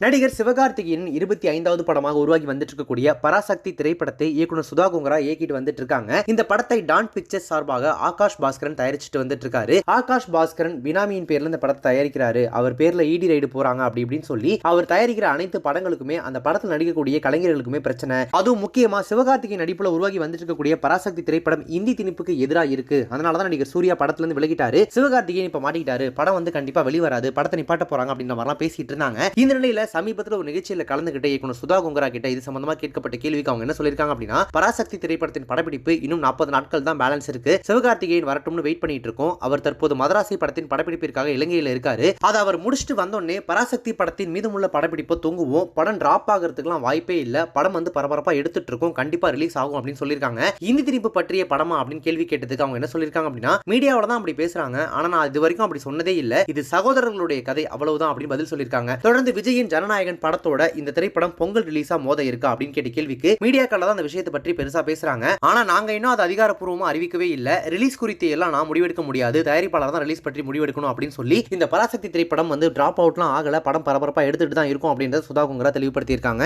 நடிகர் சிவகார்த்திகேயன் 25வது படமாக உருவாகி வந்துட்டு இருக்கக்கூடிய பராசக்தி திரைப்படத்தை இயக்குனர் சுதா கோங்கரா இயக்கிட்டு வந்துட்டு இருக்காங்க. இந்த படத்தை டான் பிக்சர்ஸ் சார்பாக ஆகாஷ் பாஸ்கரன் தயாரிச்சுட்டு வந்துட்டு இருக்காரு. ஆகாஷ் பாஸ்கரன் பினாமியின் பேர்ல இந்த படத்தை தயாரிக்கிறாரு. அவர் பேர்ல இடி ரைடு போறாங்க அப்படி இப்படின்னு சொல்லி அவர் தயாரிக்கிற அனைத்து படங்களுக்குமே அந்த படத்தில் நடிக்கக்கூடிய கலைஞர்களுக்குமே பிரச்சனை. அதுவும் முக்கியமா சிவகார்த்திகேயன் நடிப்புல உருவாகி வந்துட்டு இருக்கக்கூடிய பராசக்தி திரைப்படம் இந்தி திணிப்புக்கு எதிராக இருக்கு. அதனாலதான் நடிகர் சூர்யா படத்துல இருந்து விலகிட்டாரு. சிவகார்த்திகேயன் இப்ப மாட்டிக்கிட்டாரு. படம் வந்து கண்டிப்பா வெளிவராது, படத்தை நிப்பாட்ட போறாங்க அப்படின்ற மாதிரிலாம் பேசிட்டு இருந்தாங்க. இந்த நிலையில சமீபத்தில் ஒரு நிகழ்ச்சியில் கலந்துகிட்ட இயக்குனர் சுதா கோங்கரா கிட்ட இது சம்பந்தமா கேட்கப்பட்ட கேள்விக்கு அவங்க என்ன சொல்லிருக்காங்க அப்படின்னா, பராசக்தி திரைப்படத்தின் படப்பிடிப்பு இன்னும் 40 நாட்கள் தான் பேலன்ஸ் இருக்கு. சிவகார்த்திகேயன் வரட்டும்னு வெயிட் பண்ணிட்டு இருக்கோம். அவர் தற்போது மதராசி படத்தின் படப்பிடிப்பிற்காக இலங்கையில் இருக்காரு. அதை அவர் முடிச்சுட்டு வந்தோடனே பராசக்தி படத்தின் மீதமுள்ள படப்பிடிப்பு தொங்குவோம். படம் டிராப் ஆகிறதுக்குலாம் வாய்ப்பே இல்ல. படம் வந்து பரபரப்பா எடுத்துட்டு இருக்கோம். கண்டிப்பா ரிலீஸ் ஆகும் அப்படின்னு சொல்லிருக்காங்க. இந்தி திணிப்பு பற்றிய படமா அப்படின்னு கேள்வி கேட்டதுக்கு அவங்க என்ன சொல்லிருக்காங்க அப்படின்னா, மீடியாவில தான் அப்படி பேசுறாங்க. ஆனா நான் இது வரைக்கும் அப்படி சொன்னதே இல்ல. இது சகோதரர்களுடைய கதை, அவ்வளவுதான் அப்படின்னு பதில் சொல்லிருக்காங்க. தொடர்ந்து விஜயின் ஜனநாயகன் படத்தோட இந்த திரைப்படம் பொங்கல் ரிலீஸா மோத இருக்கா அப்படின்னு கேட்ட கேள்விக்கு மீடியாக்கள்ல தான் அந்த விஷயத்தை பற்றி பெருசா பேசுறாங்க. ஆனா நாங்க இன்னும் அது அதிகாரப்பூர்வமா அறிவிக்கவே இல்ல. ரிலீஸ் குறித்து எல்லாம் நான் முடிவெடுக்க முடியாது. தயாரிப்பாளர் தான் ரிலீஸ் பற்றி முடிவெடுக்கணும் அப்படின்னு சொல்லி இந்த பராசக்தி திரைப்படம் வந்து டிராப் அவுட்லாம் ஆகல. படம் பரபரப்பா எடுத்துட்டு தான் இருக்கும் அப்படின்றத சுதா கோங்கரா தெளிவுபடுத்தி இருக்காங்க.